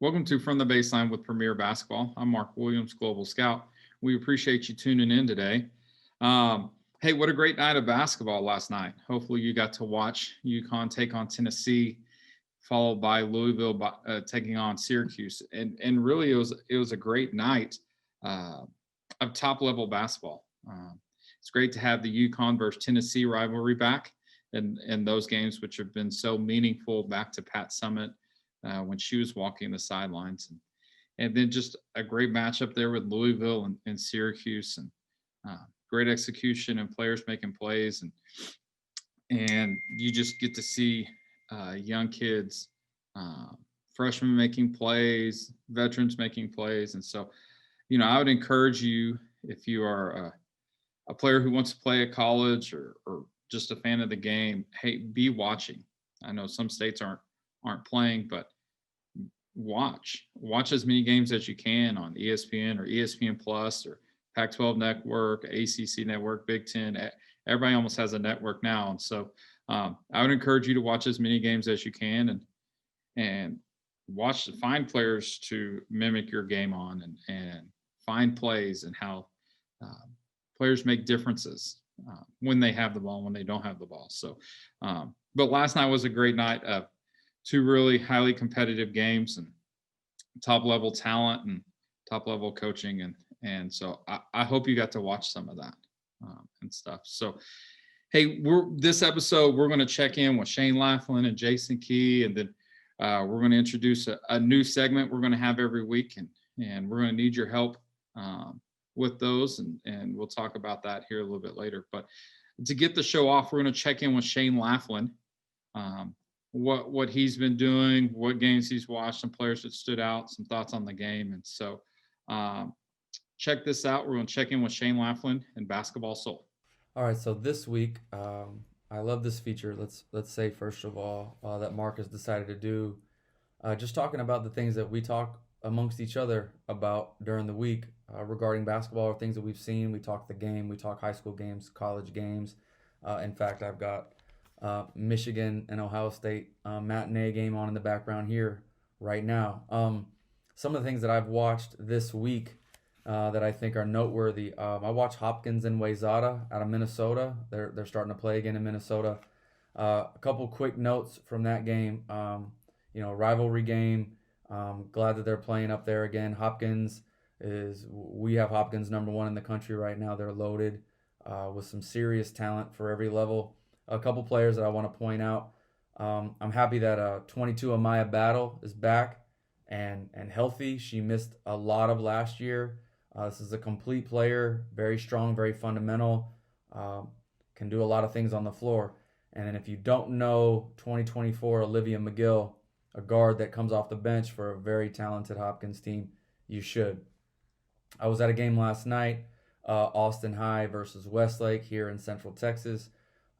Welcome to From the Baseline with Premier Basketball. I'm Mark Williams, Global Scout. We appreciate you tuning in today. Hey, what a great night of basketball last night. Hopefully you got to watch UConn take on Tennessee, followed by Louisville taking on Syracuse. And really it was a great night of top-level basketball. It's great to have the UConn versus Tennessee rivalry back and those games which have been so meaningful back to Pat Summitt when she was walking the sidelines. And then just a great matchup there with Louisville and Syracuse, and great execution and players making plays. And you just get to see young kids, freshmen making plays, veterans making plays. And so, I would encourage you, if you are a player who wants to play at college or just a fan of the game, hey, be watching. I know some states aren't playing, but watch as many games as you can on ESPN or ESPN Plus or Pac-12 Network, ACC Network, Big Ten. Everybody almost has a network now, and so I would encourage you to watch as many games as you can and find players to mimic your game on and find plays and how players make differences when they have the ball, when they don't have the ball. So, but last night was a great night of two really highly competitive games and top level talent and top level coaching. And so I hope you got to watch some of that and stuff. So, hey, this episode, we're going to check in with Shane Laflin and Jason Key. And then we're going to introduce a new segment we're going to have every week. And we're going to need your help with those. And we'll talk about that here a little bit later. But to get the show off, we're going to check in with Shane Laflin. What he's been doing, what games he's watched, some players that stood out, some thoughts on the game. And so check this out. We're going to check in with Shane Laflin and Basketball Soul. All right, so this week, I love this feature. Let's say first of all that Mark has decided to do, just talking about the things that we talk amongst each other about during the week regarding basketball or things that we've seen. We talk the game, we talk high school games, college games. In fact, I've got Michigan and Ohio State matinee game on in the background here right now. Some of the things that I've watched this week that I think are noteworthy. I watched Hopkins and Wayzata out of Minnesota. They're starting to play again in Minnesota. A couple quick notes from that game. Rivalry game. Glad that they're playing up there again. We have Hopkins number one in the country right now. They're loaded with some serious talent for every level. A couple players that I want to point out. I'm happy that 22 Amaya Battle is back and healthy. She missed a lot of last year. This is a complete player, very strong, very fundamental, can do a lot of things on the floor. And then if you don't know 2024 Olivia McGill, a guard that comes off the bench for a very talented Hopkins team, you should. I was at a game last night, Austin High versus Westlake here in Central Texas.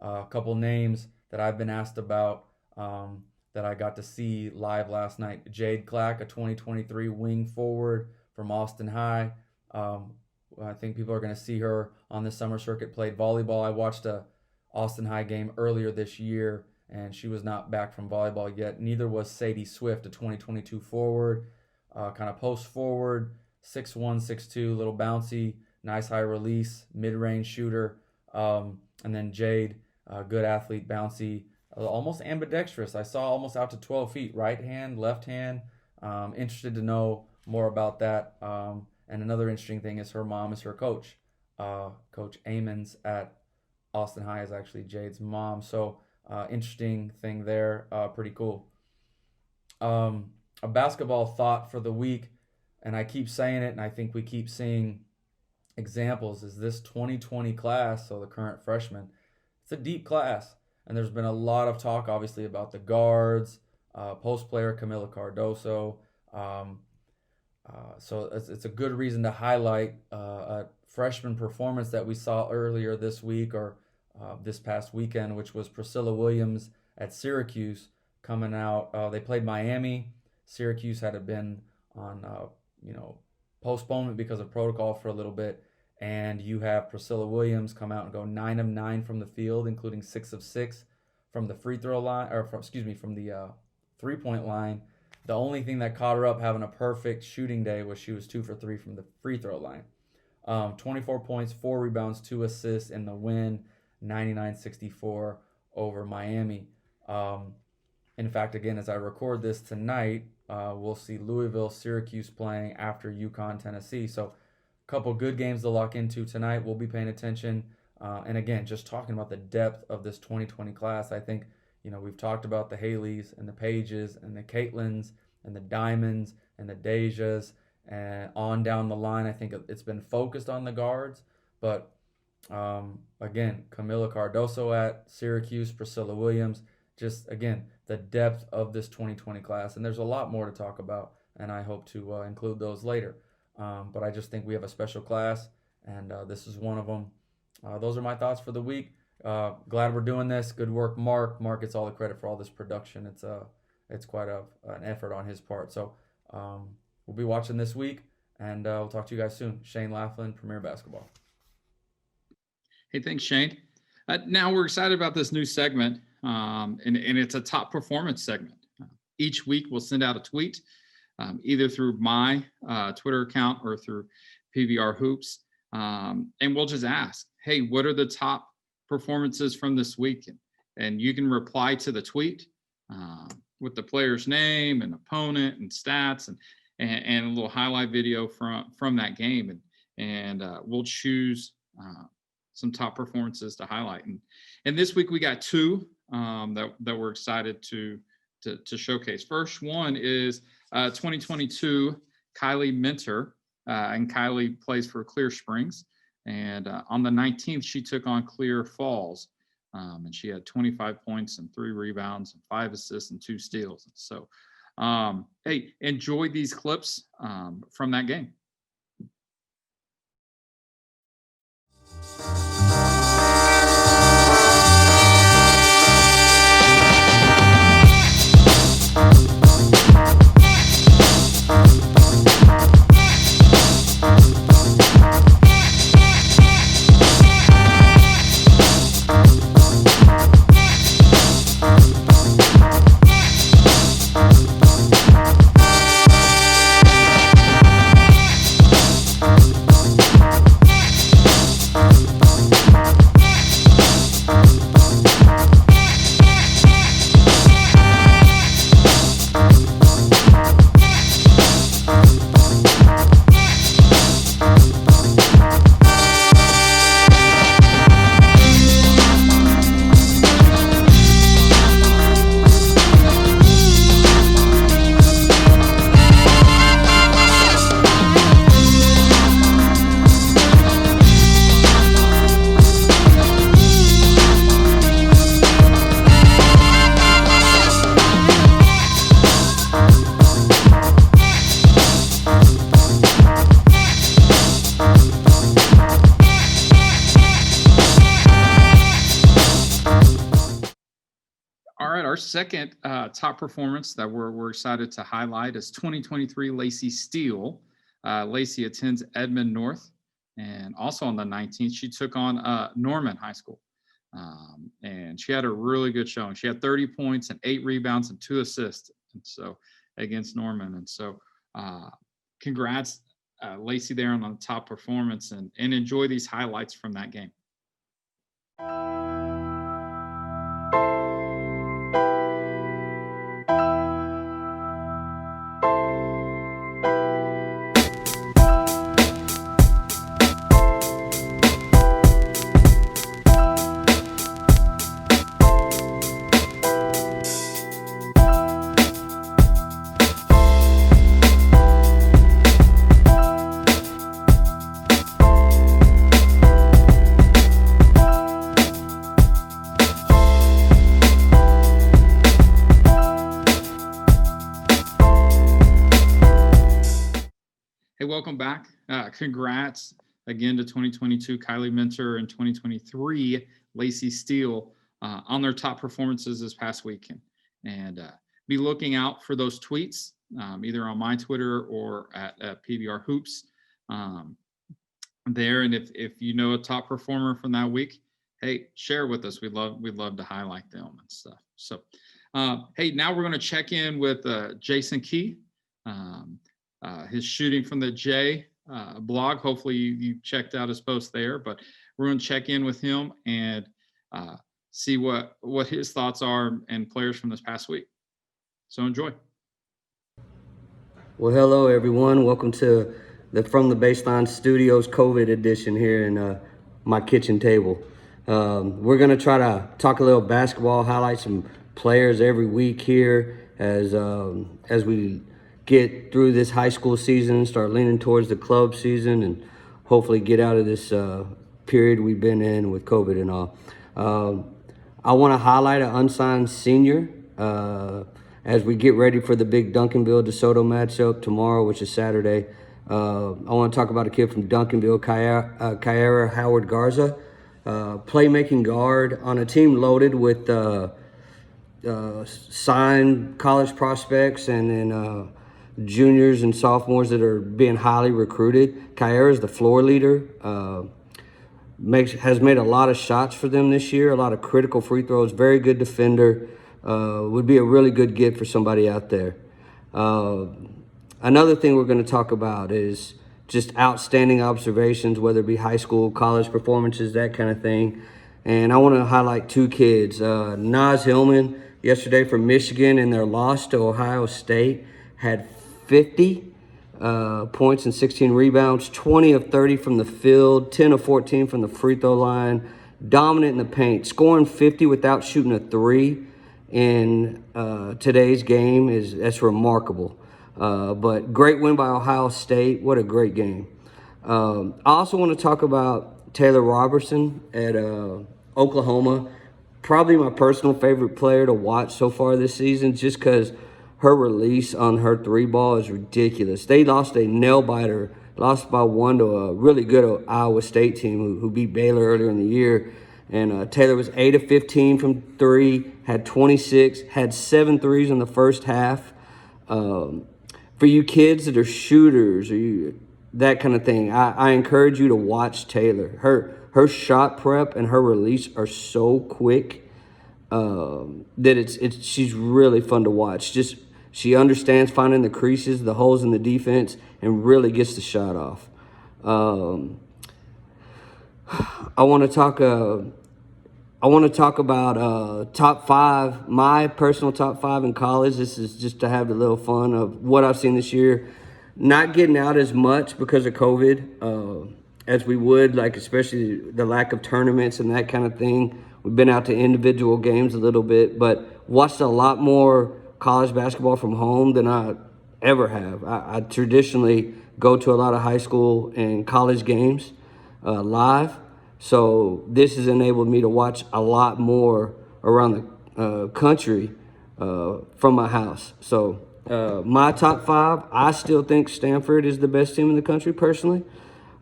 A couple names that I've been asked about that I got to see live last night. Jade Clack, a 2023 wing forward from Austin High. I think people are going to see her on the summer circuit, played volleyball. I watched a Austin High game earlier this year, and she was not back from volleyball yet. Neither was Sadie Swift, a 2022 forward, kind of post forward, 6'1", 6'2", little bouncy, nice high release, mid-range shooter. And then Jade, good athlete, bouncy, almost ambidextrous. I saw almost out to 12 feet, right hand, left hand. Interested to know more about that. And another interesting thing is her mom is her coach. Coach Amons at Austin High is actually Jade's mom. So interesting thing there. Pretty cool. A basketball thought for the week, and I keep saying it, and I think we keep seeing examples, is this 2020 class, so the current freshman. It's a deep class, and there's been a lot of talk, obviously, about the guards, post player Camila Cardoso. So it's a good reason to highlight a freshman performance that we saw earlier this week or this past weekend, which was Priscilla Williams at Syracuse coming out. They played Miami. Syracuse had been on postponement because of protocol for a little bit, and you have Priscilla Williams come out and go 9 of 9 from the field, including 6 of 6 from the free throw line, from the 3-point line. The only thing that caught her up having a perfect shooting day was she was 2 for 3 from the free throw line. 24 points, 4 rebounds, 2 assists in the win, 99-64 over Miami. In fact, again, as I record this tonight, we'll see Louisville, Syracuse playing after UConn, Tennessee. So a couple good games to lock into tonight. We'll be paying attention. And again, just talking about the depth of this 2020 class, I think, we've talked about the Haleys and the Pages and the Caitlins and the Diamonds and the Dejas and on down the line. I think it's been focused on the guards, but again, Camila Cardoso at Syracuse, Priscilla Williams, just again, the depth of this 2020 class. And there's a lot more to talk about, and I hope to include those later. But I just think we have a special class, and this is one of them. Those are my thoughts for the week. Glad we're doing this. Good work, Mark. Mark gets all the credit for all this production. It's quite an effort on his part. So we'll be watching this week, and we'll talk to you guys soon. Shane Laflin, Premier Basketball. Hey, thanks, Shane. Now we're excited about this new segment, and it's a top performance segment. Each week we'll send out a tweet, either through my Twitter account or through PBR Hoops, and we'll just ask, hey, what are the top performances from this week? And you can reply to the tweet with the player's name and opponent and stats and a little highlight video from that game, and we'll choose some top performances to highlight. And this week we got two that we're excited to showcase. First one is 2022 Kylie Minter, and Kylie plays for Clear Springs. And on the 19th, she took on Clear Falls, and she had 25 points and 3 rebounds and 5 assists and 2 steals. So, hey, enjoy these clips from that game. Our second top performance that we're excited to highlight is 2023 Laci Steele. Laci attends Edmond North, and also on the 19th, she took on Norman High School. And she had a really good showing. She had 30 points and 8 rebounds and 2 assists, and so against Norman. And so congrats, Laci, there on the top performance, and enjoy these highlights from that game. Hey, welcome back. Congrats again to 2022 Kylie Minter and 2023 Laci Steele on their top performances this past weekend. And be looking out for those tweets, either on my Twitter or at PBR Hoops there. And if you know a top performer from that week, hey, share with us. We'd love to highlight them and stuff. So Hey, now we're going to check in with Jason Key, um, his shooting from the J blog. Hopefully you checked out his post there, but we're going to check in with him and see what his thoughts are and players from this past week. So enjoy. Well, hello everyone. Welcome to the From the Baseline Studios COVID edition here in my kitchen table. We're going to try to talk a little basketball, highlight some players every week here as we get through this high school season, start leaning towards the club season, and hopefully get out of this period we've been in with COVID and all. I want to highlight an unsigned senior as we get ready for the big Duncanville-DeSoto matchup tomorrow, which is Saturday. I want to talk about a kid from Duncanville, Kyra Howard Garza, playmaking guard on a team loaded with signed college prospects and then juniors and sophomores that are being highly recruited. Kyra is the floor leader. Has made a lot of shots for them this year, a lot of critical free throws, very good defender. Would be a really good get for somebody out there. Another thing we're going to talk about is just outstanding observations, whether it be high school, college performances, that kind of thing. And I want to highlight two kids. Naz Hillman, yesterday from Michigan, in their loss to Ohio State, had 50 points and 16 rebounds, 20 of 30 from the field, 10 of 14 from the free throw line, dominant in the paint, scoring 50 without shooting a three in today's game that's remarkable. But great win by Ohio State. What a great game. I also want to talk about Taylor Robertson at Oklahoma. Probably my personal favorite player to watch so far this season, just because her release on her three ball is ridiculous. They lost a nail biter, lost by one to a really good Iowa State team who beat Baylor earlier in the year. And Taylor was 8 of 15 from three, had 26, had 7 threes in the first half. For you kids that are shooters or that kind of thing, I encourage you to watch Taylor. Her shot prep and her release are so quick that she's really fun to watch. Just she understands finding the creases, the holes in the defense, and really gets the shot off. I want to talk about top five, my personal top five in college. This is just to have a little fun of what I've seen this year. Not getting out as much because of COVID as we would, like especially the lack of tournaments and that kind of thing. We've been out to individual games a little bit, but watched a lot more college basketball from home than I ever have. I traditionally go to a lot of high school and college games live. So this has enabled me to watch a lot more around the country from my house. So my top five, I still think Stanford is the best team in the country personally.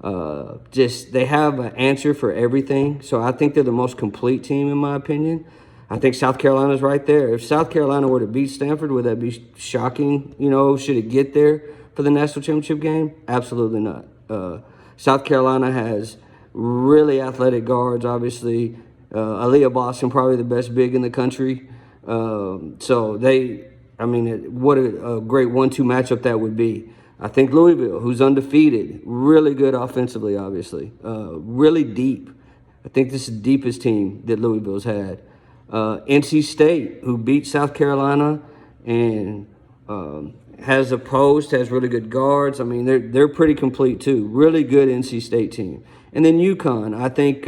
They have an answer for everything. So I think they're the most complete team in my opinion. I think South Carolina's right there. If South Carolina were to beat Stanford, would that be shocking? Should it get there for the national championship game? Absolutely not. South Carolina has really athletic guards, obviously. Aaliyah Boston, probably the best big in the country. What a great 1-2 matchup that would be. I think Louisville, who's undefeated, really good offensively, obviously. Really deep. I think this is the deepest team that Louisville's had. NC State, who beat South Carolina and has really good guards. I mean, they're pretty complete too. Really good NC State team. And then UConn, I think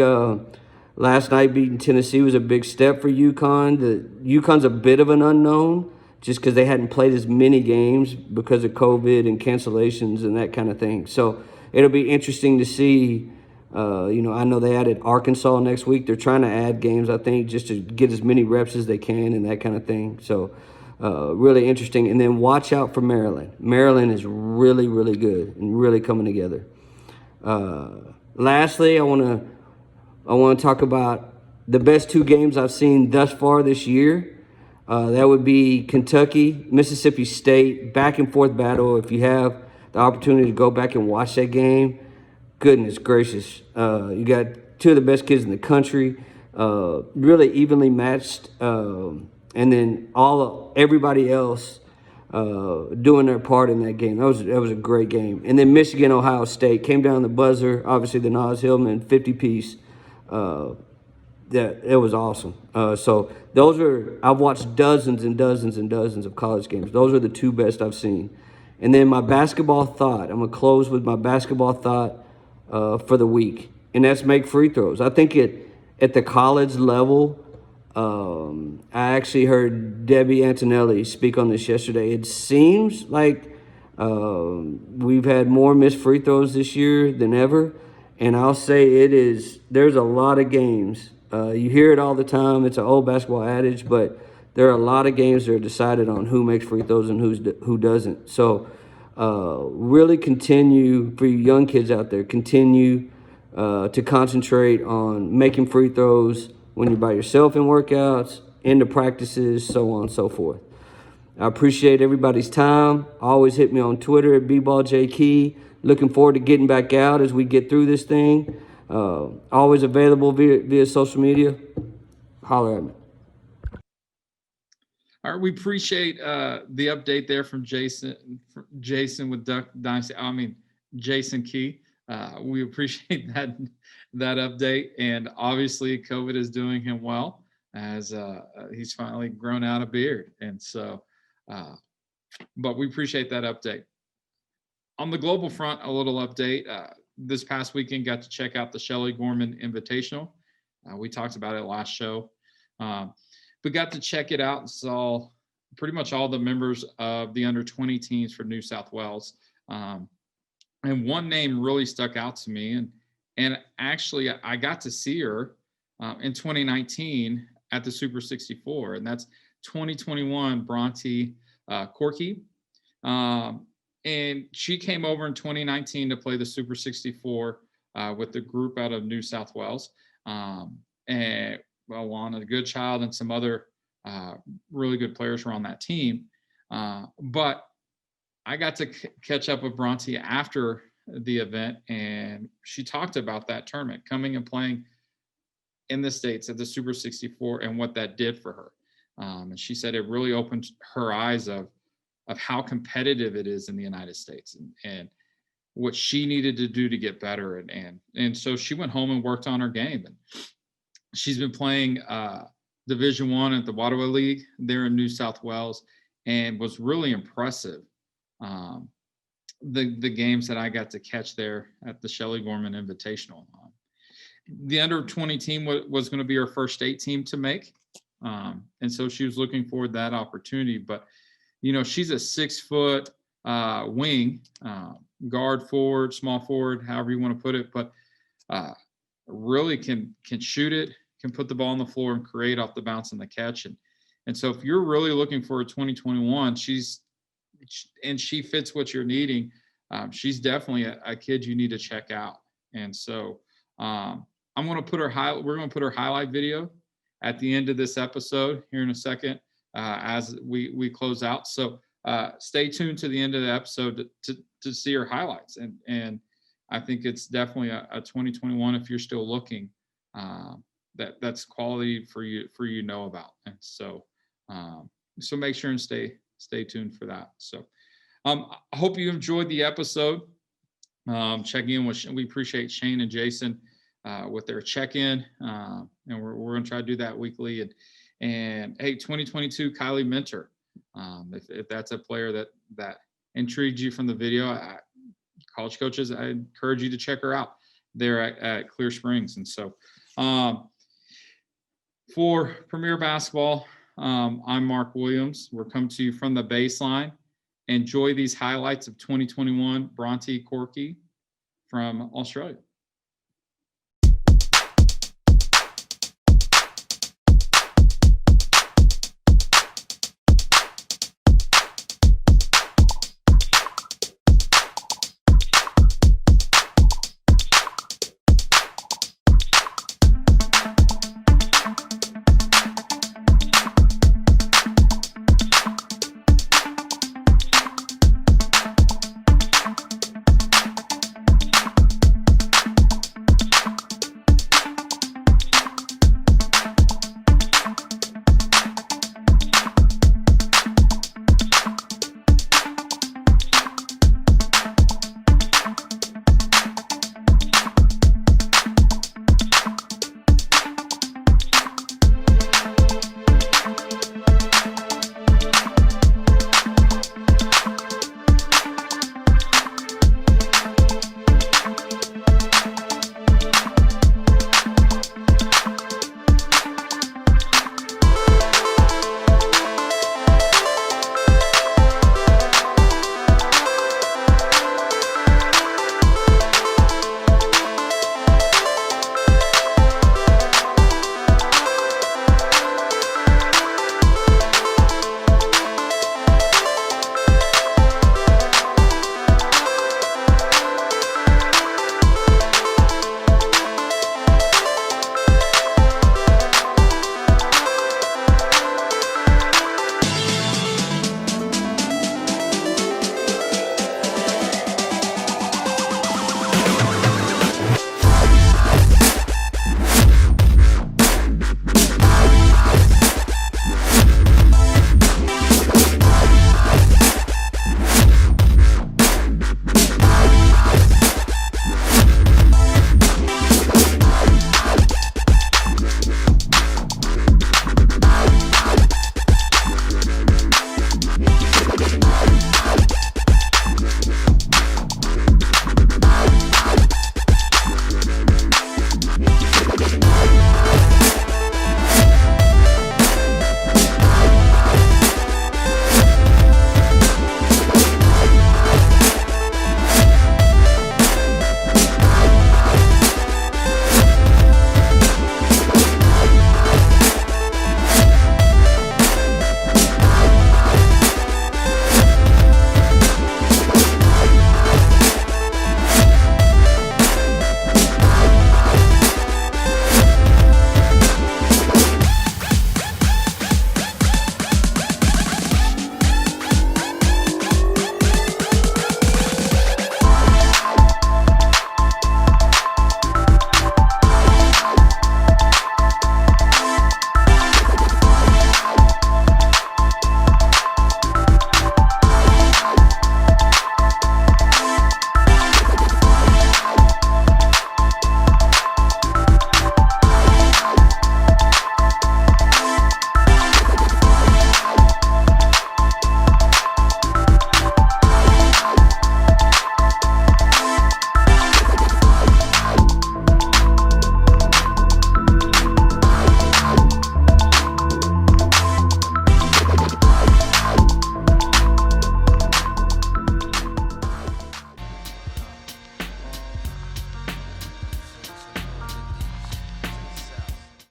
last night beating Tennessee was a big step for UConn. UConn's a bit of an unknown just because they hadn't played as many games because of COVID and cancellations and that kind of thing. So it'll be interesting to see. I know they added Arkansas next week. They're trying to add games, I think, just to get as many reps as they can and that kind of thing. So really interesting. And then watch out for Maryland. Maryland is really, really good and really coming together. Lastly, I want to talk about the best two games I've seen thus far this year. That would be Kentucky, Mississippi State, back and forth battle. If you have the opportunity to go back and watch that game, goodness gracious. You got two of the best kids in the country, really evenly matched and then everybody else doing their part in that game. That was a great game. And then Michigan, Ohio State came down the buzzer. Obviously, the Nas Hillman 50-piece. That it was awesome. So I've watched dozens and dozens and dozens of college games. Those are the two best I've seen. And then my basketball thought. I'm gonna close with my basketball thought for the week, and that's make free throws. I think at the college level. I actually heard Debbie Antonelli speak on this yesterday. It seems like we've had more missed free throws this year than ever, and I'll say there's a lot of games. You hear it all the time. It's an old basketball adage, but there are a lot of games that are decided on who makes free throws and who doesn't. So really continue, for you young kids out there, continue to concentrate on making free throws when you're by yourself in workouts, into practices, so on and so forth. I appreciate everybody's time. Always hit me on Twitter at bballljkey. Looking forward to getting back out as we get through this thing. Always available via social media. Holler at me. All right, we appreciate the update there from Jason with Duck Dynasty. I mean, Jason Key. We appreciate that update, and obviously COVID is doing him well as he's finally grown out a beard, and so but we appreciate that update. On the global front, a little update. This past weekend, got to check out the Shelley Gorman Invitational. We talked about it last show, but got to check it out and saw pretty much all the members of the under 20 teams for New South Wales. And one name really stuck out to me, and actually I got to see her in 2019 at the Super 64, and that's 2021 Bronte Corky. And she came over in 2019 to play the Super 64 with the group out of New South Wales, and Alana Goodchild and some other really good players were on that team. But I got to catch up with Bronte after the event, and she talked about that tournament, coming and playing in the States at the Super 64 and what that did for her. And she said it really opened her eyes of how competitive it is in the United States, and what she needed to do to get better. And so she went home and worked on her game. And she's been playing Division I at the Waterway League there in New South Wales, and was really impressive. The games that I got to catch there at the Shelley Gorman Invitational. The under 20 team was going to be her first state team to make. And so she was looking forward to that opportunity. But, you know, she's a 6-foot wing, guard, forward, small forward, however you want to put it, but really can shoot it, can put the ball on the floor and create off the bounce and the catch. And so if you're really looking for a 2021, she fits what you're needing. She's definitely a kid you need to check out. And so we're going to put her highlight video at the end of this episode here in a second as we close out. So stay tuned to the end of the episode to see her highlights. And I think it's definitely a 2021, if you're still looking, that's quality for you to know about. And so so make sure and stay tuned for that. So I hope you enjoyed the episode. Checking in we appreciate Shane and Jason with their check-in, and we're going to try to do that weekly. And hey, 2022 Kylie Minter, if that's a player that intrigued you from the video, college coaches, I encourage you to check her out there at Clear Springs. And so for Premier Basketball, I'm Mark Williams. We're coming to you from the baseline. Enjoy these highlights of 2021 Bronte Corky from Australia.